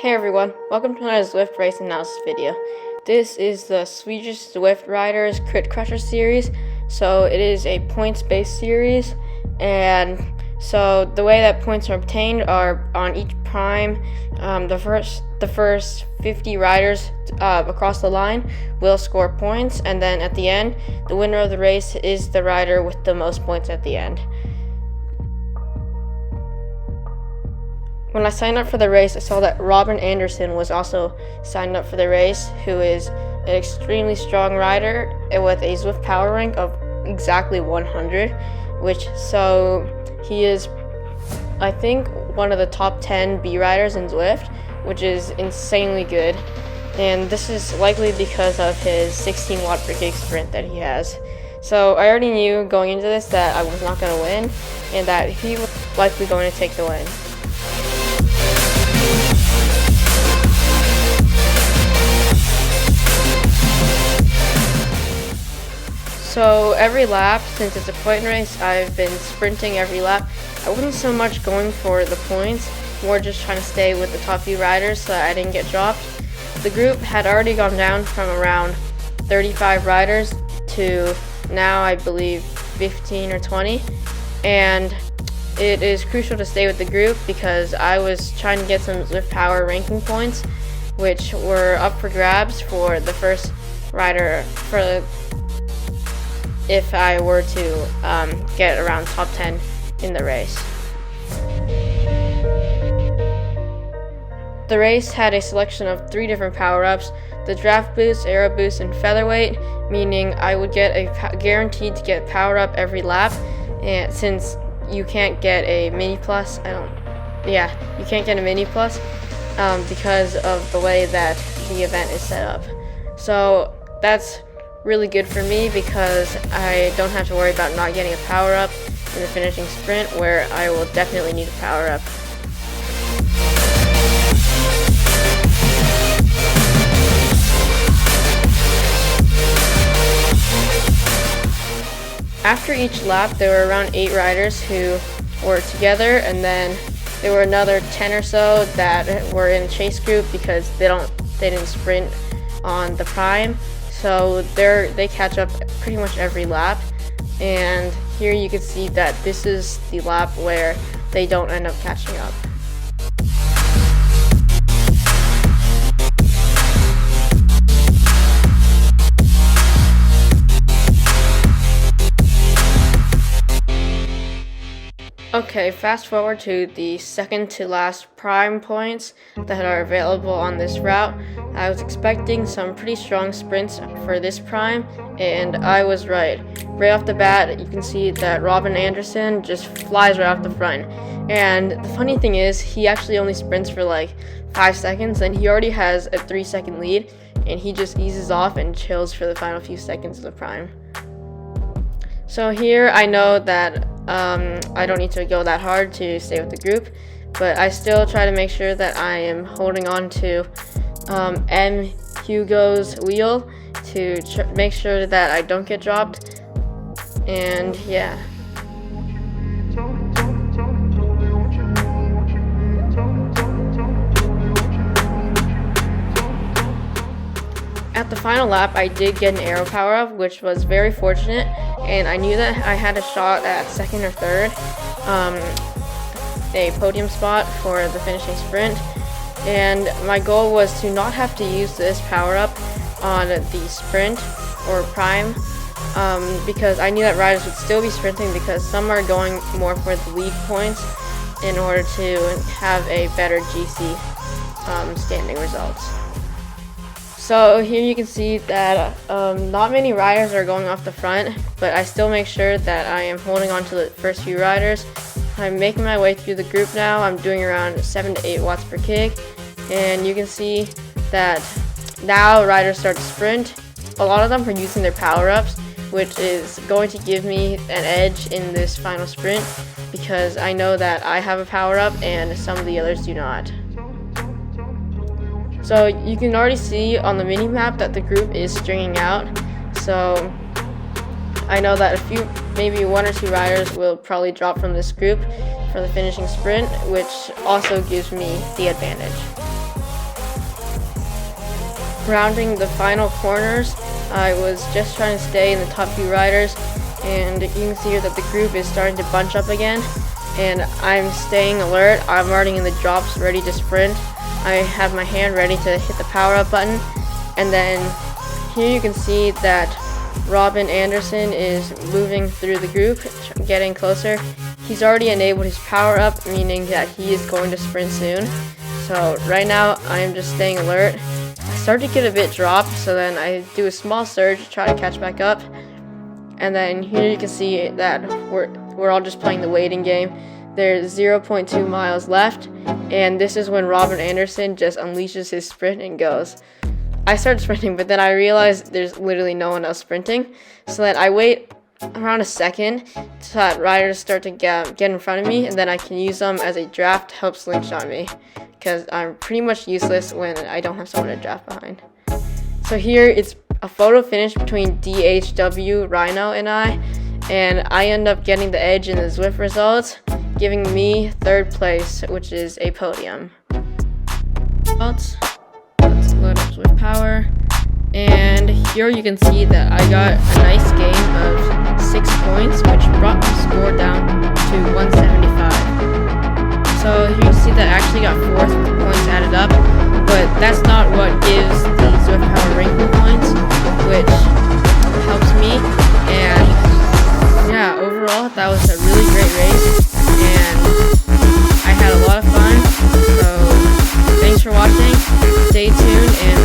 Hey everyone, welcome to another Zwift race analysis video. This is the Swedish Zwift Riders Crit Crusher series. So it is a points-based series, and so the way that points are obtained are on each prime. The first 50 riders across the line will score points, and then at the end, the winner of the race is the rider with the most points at the end. When I signed up for the race, I saw that Robin Anderson was also signed up for the race, who is an extremely strong rider with a Zwift power rank of exactly 100, so he is, I think, one of the top 10 B riders in Zwift, which is insanely good. And this is likely because of his 16 watt per gig sprint that he has. So I already knew going into this that I was not going to win, and that he was likely going to take the win. So every lap, since it's a point race, I've been sprinting every lap. I wasn't so much going for the points, more just trying to stay with the top few riders so that I didn't get dropped. The group had already gone down from around 35 riders to now I believe 15 or 20, and it is crucial to stay with the group because I was trying to get some Zwift power ranking points, which were up for grabs for the first rider if I were to get around top 10 in the race. The race had a selection of 3 different power-ups: the draft boost, aero boost, and featherweight, meaning I would get guaranteed to get power-up every lap, and since you can't get a mini plus, you can't get a mini plus because of the way that the event is set up. So that's really good for me because I don't have to worry about not getting a power up in the finishing sprint, where I will definitely need a power up. After each lap, there were around 8 riders who were together, and then there were another 10 or so that were in a chase group because they didn't sprint on the prime. So they catch up pretty much every lap, and here you can see that this is the lap where they don't end up catching up. Okay, fast forward to the second to last prime points that are available on this route. I was expecting some pretty strong sprints for this prime, and I was right. Right off the bat, you can see that Robin Anderson just flies right off the front. And the funny thing is, he actually only sprints for like 5 seconds, and he already has a 3-second lead, and he just eases off and chills for the final few seconds of the prime. So here I know that I don't need to go that hard to stay with the group, but I still try to make sure that I am holding on to M. Hugo's wheel to make sure that I don't get dropped, and yeah. At the final lap, I did get an aero power up, which was very fortunate, and I knew that I had a shot at second or third, a podium spot for the finishing sprint, and my goal was to not have to use this power up on the sprint or prime, because I knew that riders would still be sprinting because some are going more for the lead points in order to have a better GC standing results. So here you can see that not many riders are going off the front, but I still make sure that I am holding on to the first few riders. I'm making my way through the group now. I'm doing around 7 to 8 watts per gig, and you can see that now riders start to sprint. A lot of them are using their power-ups, which is going to give me an edge in this final sprint because I know that I have a power-up and some of the others do not. So you can already see on the mini-map that the group is stringing out, so I know that maybe 1 or 2 riders will probably drop from this group for the finishing sprint, which also gives me the advantage. rounding the final corners. I was just trying to stay in the top few riders, and you can see here that the group is starting to bunch up again, and I'm staying alert. I'm already in the drops, ready to sprint. I have my hand ready to hit the power up button, and then here you can see that Robin Anderson is moving through the group, getting closer. He's already enabled his power up, meaning that he is going to sprint soon. So right now I am just staying alert. I start to get a bit dropped, so then I do a small surge to try to catch back up. And then here you can see that we're all just playing the waiting game. There's 0.2 miles left, and this is when Robin Anderson just unleashes his sprint and goes. I started sprinting, but then I realized there's literally no one else sprinting, so then I wait around a second so that riders start to get in front of me, and then I can use them as a draft to help slingshot me, because I'm pretty much useless when I don't have someone to draft behind. So here it's a photo finish between DHW, Rhino, and I end up getting the edge in the Zwift results, giving me 3rd place, which is a podium. Let's load up Zwift Power, and here you can see that I got a nice game of 6 points, which brought my score down to 175. So here you see that I actually got 4th with the points added up, but that's not what gives the Zwift Power ranking points, which helps me. And yeah, overall that was a really great race, and I had a lot of fun. So thanks for watching, stay tuned, and